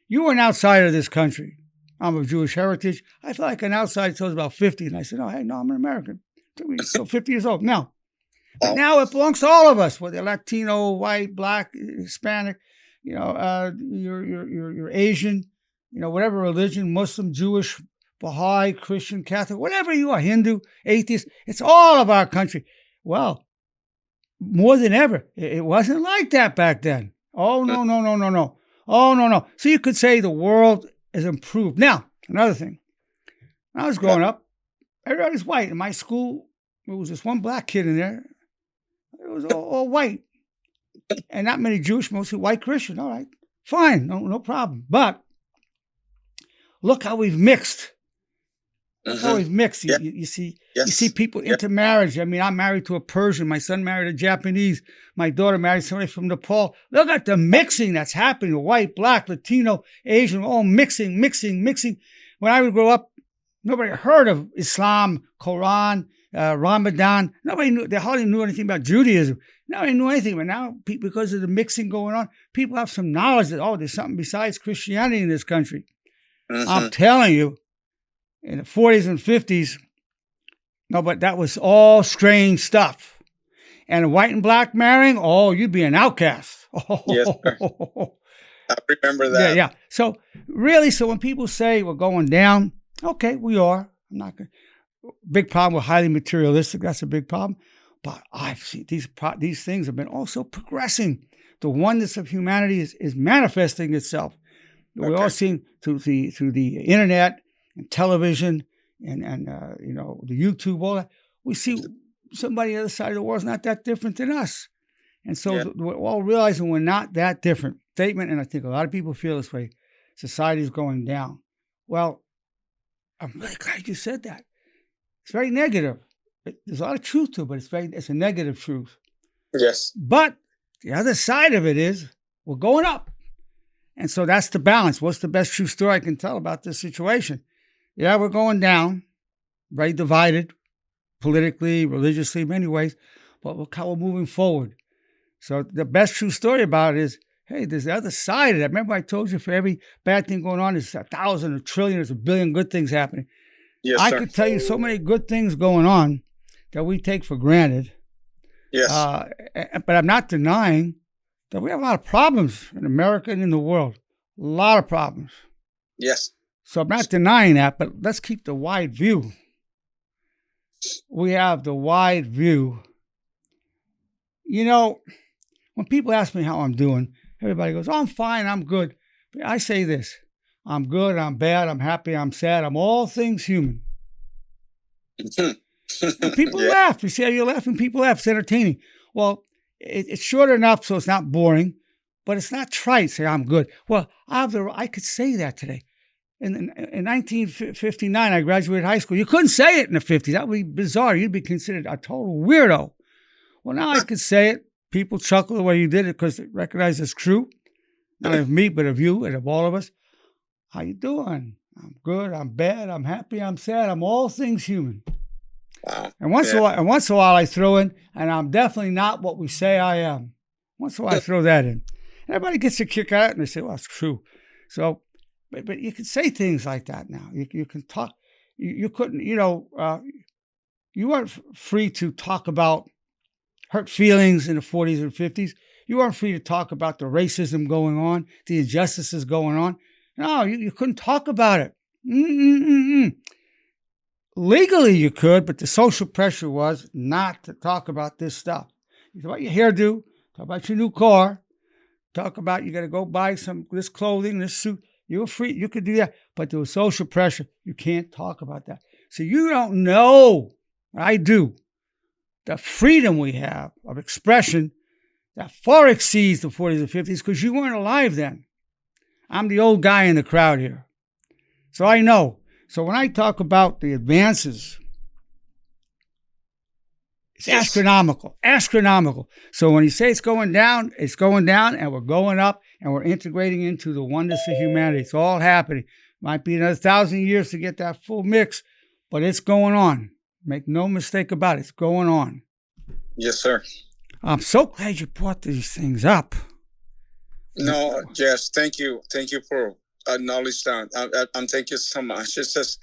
you were an outsider of this country. I'm of Jewish heritage. I felt like an outsider until I was about 50. And I said, hey, no, I'm an American. So 50 years old. Now it belongs to all of us, whether Latino, white, black, Hispanic, you're Asian, whatever religion, Muslim, Jewish, Baha'i, Christian, Catholic, whatever you are, Hindu, atheist, it's all of our country. Well, more than ever, it wasn't like that back then. Oh, no. Oh, no. So you could say the world has improved. Now, another thing. When I was growing up, everybody's white. In my school, there was this one black kid in there. It was all white. And not many Jewish, mostly white Christian. All right, fine, no problem. But look how we've mixed. Look how we've mixed. You see people intermarriage. I mean, I'm married to a Persian. My son married a Japanese. My daughter married somebody from Nepal. Look at the mixing that's happening. White, black, Latino, Asian, all mixing. When I would grow up, nobody heard of Islam, Quran, Ramadan. Nobody knew. They hardly knew anything about Judaism. Nobody knew anything. But now, because of the mixing going on, people have some knowledge that, there's something besides Christianity in this country. I'm telling you, in the 40s and 50s, but that was all strange stuff. And white and black marrying, you'd be an outcast. Yes, sir. I remember that. Yeah. So when people say we're going down, okay, we are. I'm not going. Big problem. We're highly materialistic. That's a big problem. But I've seen these things have been also progressing. The oneness of humanity is manifesting itself. Okay. We're all seeing through the internet and television and the YouTube, all that. We see somebody on the other side of the world is not that different than us. And so we're all realizing we're not that different. Statement, and I think a lot of people feel this way. Society is going down. Well, I'm really glad you said that. It's very negative. There's a lot of truth to it, but it's a negative truth. Yes. But the other side of it is we're going up. And so that's the balance. What's the best true story I can tell about this situation? Yeah, we're going down, very divided, politically, religiously, in many ways, but look how we're moving forward. So the best true story about it is, hey, there's the other side of that. Remember I told you for every bad thing going on, there's 1,000, 1 trillion, there's 1 billion good things happening. Yes, I sir. could tell you so many good things going on that we take for granted. Yes. But I'm not denying that we have a lot of problems in America and in the world. A lot of problems. Yes. So I'm not denying that, but let's keep the wide view. We have the wide view. When people ask me how I'm doing, everybody goes, I'm fine, I'm good. But I say this, I'm good, I'm bad, I'm happy, I'm sad, I'm all things human. And people laugh. You see how you're laughing? People laugh. It's entertaining. Well, it's short enough so it's not boring, but it's not trite. Say, I'm good. Well, I could say that today. In 1959, I graduated high school. You couldn't say it in the 50s. That would be bizarre. You'd be considered a total weirdo. Well, now I could say it. People chuckle the way you did it because they recognize it's true. Not of me, but of you and of all of us. How you doing? I'm good. I'm bad. I'm happy. I'm sad. I'm all things human. Wow. And once in a while, I throw in, and I'm definitely not what we say I am. Once in a while, I throw that in. Everybody gets a kick out, and they say, well, it's true. So, but you can say things like that now. You can talk. You couldn't, you weren't free to talk about hurt feelings in the 40s and 50s. You weren't free to talk about the racism going on, the injustices going on. No, you couldn't talk about it. Legally, you could, but the social pressure was not to talk about this stuff. You talk about your hairdo, talk about your new car, talk about you got to go buy this clothing, this suit. You were free. You could do that, but there was social pressure. You can't talk about that. So you don't know. I do. The freedom we have of expression that far exceeds the 40s and 50s because you weren't alive then. I'm the old guy in the crowd here. So I know. So when I talk about the advances, it's astronomical. So when you say it's going down, and we're going up, and we're integrating into the oneness of humanity. It's all happening. Might be another 1,000 years to get that full mix, but it's going on. Make no mistake about it. It's going on. Yes, sir. I'm so glad you brought these things up. No, yes, thank you for acknowledging that. Thank you so much. It's just,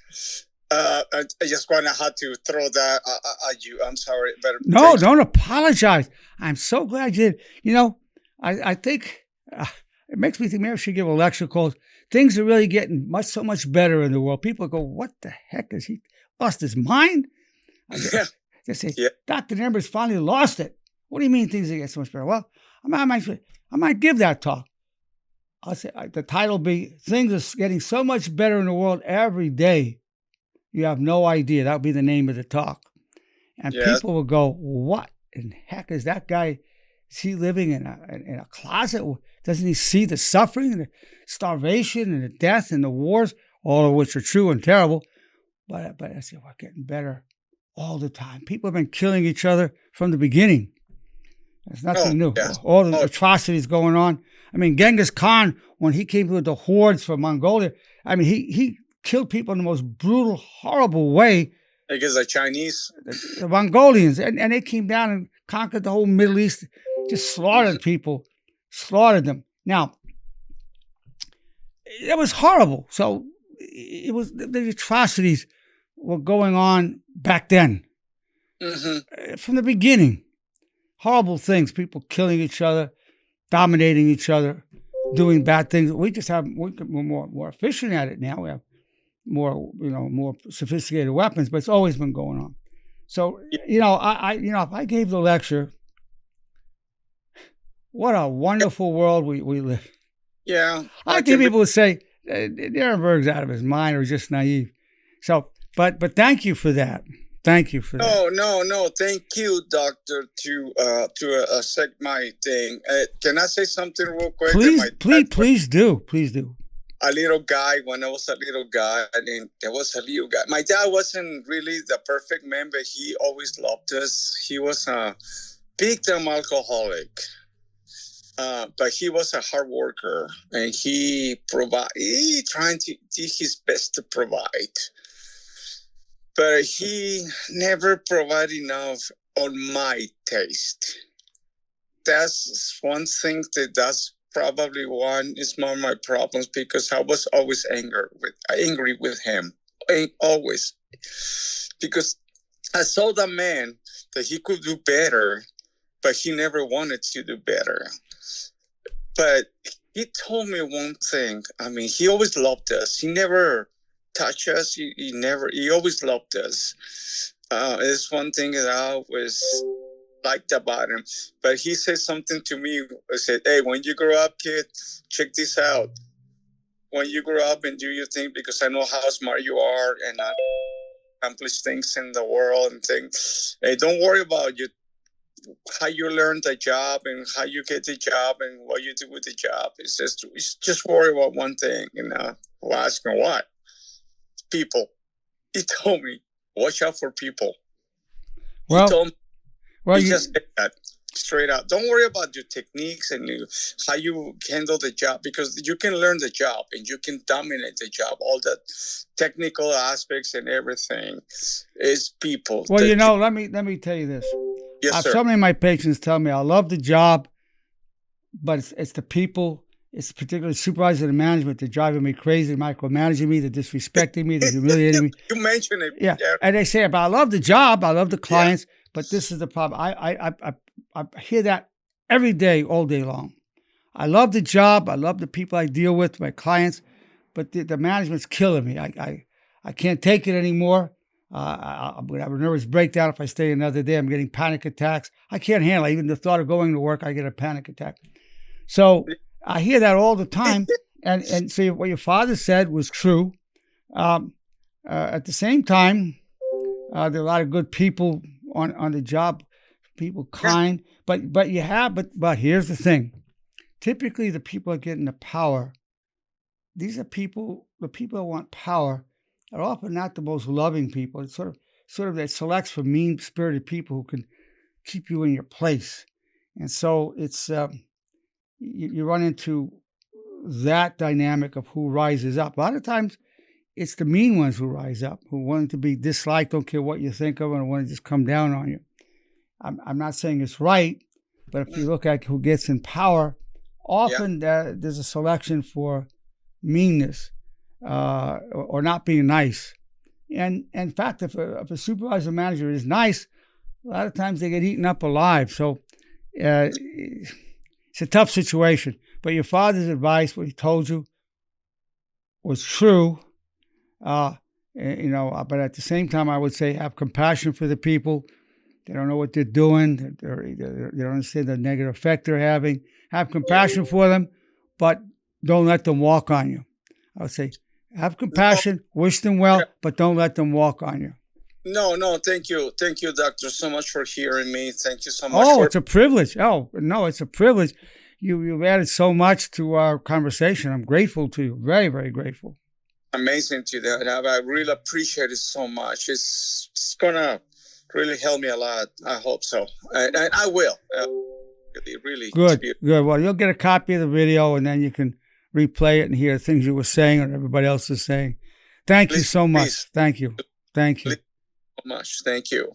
I just gonna have to throw that at you. I'm sorry, but no, don't apologize. I'm so glad you did. You know, I think it makes me think maybe I should give a lecture called "Things Are Really Getting so much better in the World." People go, "What the heck is he lost his mind?" They say, Yeah. "Dr. Nerenberg's finally lost it." What do you mean things are getting so much better? Well, I might give that talk. I'll say the title will be "Things Are Getting So Much Better in the World Every Day. You have no idea." That would be the name of the talk. And people will go, "What in heck is that guy? Is he living in a closet? Doesn't he see the suffering and the starvation and the death and the wars, all of which are true and terrible?" But I say, we're getting better all the time. People have been killing each other from the beginning. There's nothing new. Yes. All the atrocities going on. I mean, Genghis Khan, when he came with the hordes from Mongolia, I mean, he killed people in the most brutal, horrible way. Because the Chinese, the Mongolians, and they came down and conquered the whole Middle East, just slaughtered people, slaughtered them. Now, it was horrible. So it was the atrocities were going on back then, from the beginning. Horrible things, people killing each other, dominating each other, doing bad things. We're more efficient at it now. We have more sophisticated weapons, but it's always been going on. So, if I gave the lecture, what a wonderful world we live. Yeah. I think people would say Nerenberg's out of his mind or just naive. So, but thank you for that. Thank you for that. No. Thank you, doctor, to accept my thing. Can I say something real quick? Please do. A little guy, when I was a little guy, there was a little guy. My dad wasn't really the perfect man, but he always loved us. He was a big-time alcoholic, but he was a hard worker, and he trying to do his best to provide. But he never provided enough on my taste. That's one thing that's probably one is one of my problems, because I was always angry with him, always, because I saw the man that he could do better, but he never wanted to do better. But he told me one thing. I mean, he always loved us. He never touched us. He always loved us. It's one thing that I always liked about him. But he said something to me. He said, "Hey, when you grow up, kid, check this out. When you grow up and do your thing, because I know how smart you are and I accomplish things in the world and things. Hey, don't worry about how you learn the job and how you get the job and what you do with the job. It's just worry about one thing." Well, ask him what? People. He told me, watch out for people. Well, he told me, you just said that straight out. Don't worry about your techniques and how you handle the job, because you can learn the job and you can dominate the job. All the technical aspects and everything is people. Well, let me tell you this. Yes, sir. So many of my patients tell me I love the job, but it's the people. It's particularly supervisors and management. They're driving me crazy, micromanaging me, they're disrespecting me, they're humiliating me. You mentioned it. Yeah. And they say, but I love the job, I love the clients, but this is the problem. I hear that every day, all day long. I love the job, I love the people I deal with, my clients, but the management's killing me. I can't take it anymore. I'm going to have a nervous breakdown if I stay another day. I'm getting panic attacks. I can't handle it. Even the thought of going to work, I get a panic attack. So I hear that all the time. And so what your father said was true. At the same time, there are a lot of good people on the job, people kind. But here's the thing. Typically, the people that get into power, the people that want power are often not the most loving people. It's sort of that selects for mean-spirited people who can keep you in your place. And so it's you run into that dynamic of who rises up. A lot of times it's the mean ones who rise up, who want to be disliked, don't care what you think of, and want to just come down on you. I'm not saying it's right, But if you look at who gets in power, often there's a selection for meanness or not being nice. And in fact, if a supervisor manager is nice, a lot of times they get eaten up alive. So it's a tough situation. But your father's advice, what he told you, was true. But at the same time, I would say have compassion for the people. They don't know what they're doing. They don't understand the negative effect they're having. Have compassion for them, but don't let them walk on you. I would say have compassion, wish them well, but don't let them walk on you. No, thank you, doctor, so much for hearing me. Thank you so much. It's a privilege. Oh, no, it's a privilege. You've added so much to our conversation. I'm grateful to you. Very, very grateful. Amazing to that. I really appreciate it so much. It's gonna really help me a lot. I hope so. And I will. Really good. Well, you'll get a copy of the video, and then you can replay it and hear things you were saying or everybody else is saying. Thank you so much. Please. Thank you. So much. Thank you.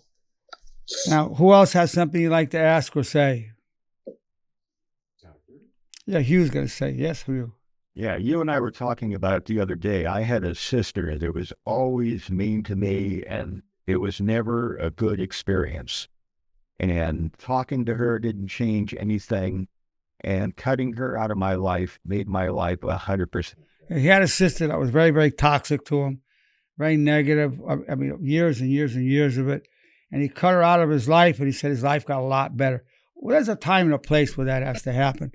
Now, who else has something you'd like to ask or say? Yeah, Hugh's going to say. Yes, Hugh. Yeah, you and I were talking about it the other day. I had a sister that was always mean to me, and it was never a good experience. And talking to her didn't change anything, and cutting her out of my life made my life 100%. He had a sister that was very, very toxic to him, very negative. I mean, years and years and years of it. And he cut her out of his life, and he said his life got a lot better. Well, there's a time and a place where that has to happen.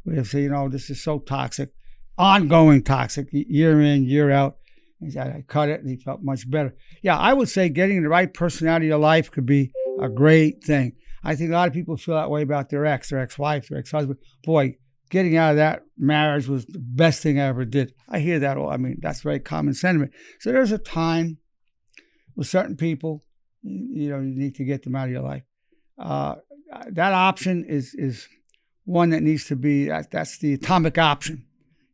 We have to say, this is so toxic, ongoing toxic, year in, year out. He said, I cut it, and he felt much better. Yeah, I would say getting the right person out of your life could be a great thing. I think a lot of people feel that way about their ex-wife, their ex-husband. Boy, getting out of that marriage was the best thing I ever did. I hear that all. I mean, that's very common sentiment. So there's a time with certain people, you need to get them out of your life. That option is one that needs to be, that's the atomic option.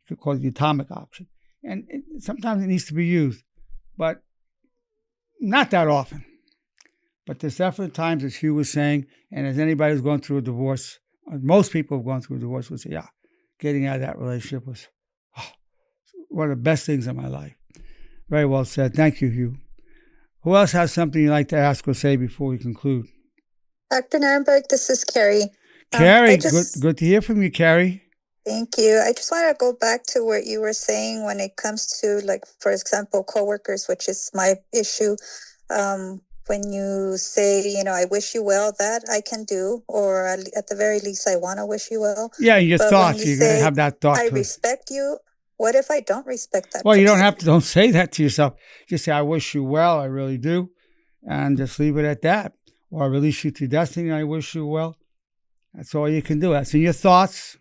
You could call it the atomic option. And sometimes it needs to be used, but not that often. But there's definitely times, as Hugh was saying, and as anybody who's going through a divorce, most people who've gone through a divorce would say, yeah, getting out of that relationship was one of the best things in my life. Very well said. Thank you, Hugh. Who else has something you'd like to ask or say before we conclude? Dr. Nerenberg, this is Carrie. Carrie, good to hear from you, Carrie. Thank you. I just want to go back to what you were saying when it comes to, like, for example, coworkers, which is my issue. When you say, I wish you well, that I can do, or at the very least, I want to wish you well. Yeah, your thoughts. You're going to have that thought. I respect you. What if I don't respect that? Well, you don't say that to yourself. Just say, I wish you well. I really do. And just leave it at that. Or I release you to destiny. I wish you well. That's all you can do. That's in your thoughts.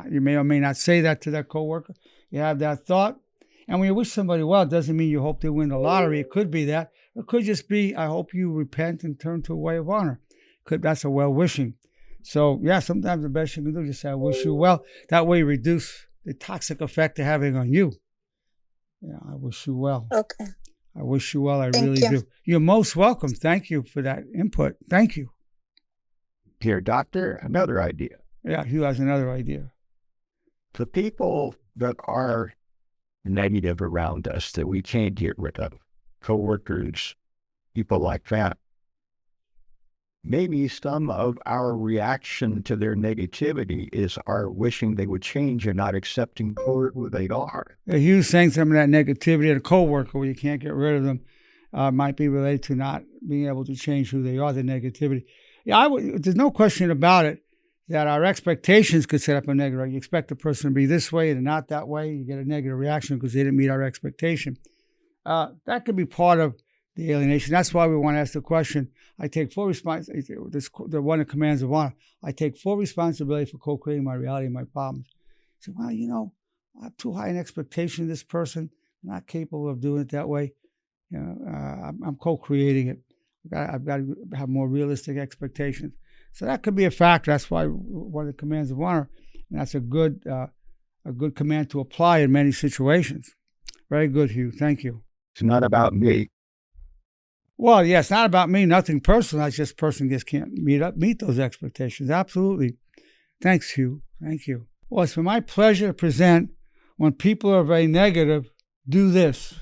You may or may not say that to that coworker. You have that thought. And when you wish somebody well, it doesn't mean you hope they win the lottery. It could be that. It could just be, I hope you repent and turn to a way of honor. That's a well-wishing. So, yeah, sometimes the best you can do is just say, I wish you well. That way you reduce the toxic effect they're having on you. Yeah, I wish you well. Okay. I wish you well. I really do. You're most welcome. Thank you for that input. Thank you. Here, doctor, another idea. Yeah, Hugh has another idea. The people that are negative around us that we can't get rid of, coworkers, people like that, maybe some of our reaction to their negativity is our wishing they would change and not accepting who they are. Yeah, Hugh's saying some of that negativity at a coworker where you can't get rid of them might be related to not being able to change who they are, the negativity. Yeah, there's no question about it that our expectations could set up a negative. You expect a person to be this way and not that way. You get a negative reaction because they didn't meet our expectation. That could be part of the alienation. That's why we want to ask the question. I take full responsibility. The one that commands of honor. I take full responsibility for co-creating my reality and my problems. So, well, I have too high an expectation of this person. I'm not capable of doing it that way. I'm co-creating it. I've got to have more realistic expectations. So that could be a factor. That's why one of the commands of honor, and that's a good command to apply in many situations. Very good, Hugh. Thank you. It's not about me. Well, yeah, it's not about me, nothing personal. It's just person just can't meet those expectations. Absolutely. Thanks, Hugh. Thank you. Well, it's for my pleasure to present when people are very negative, do this.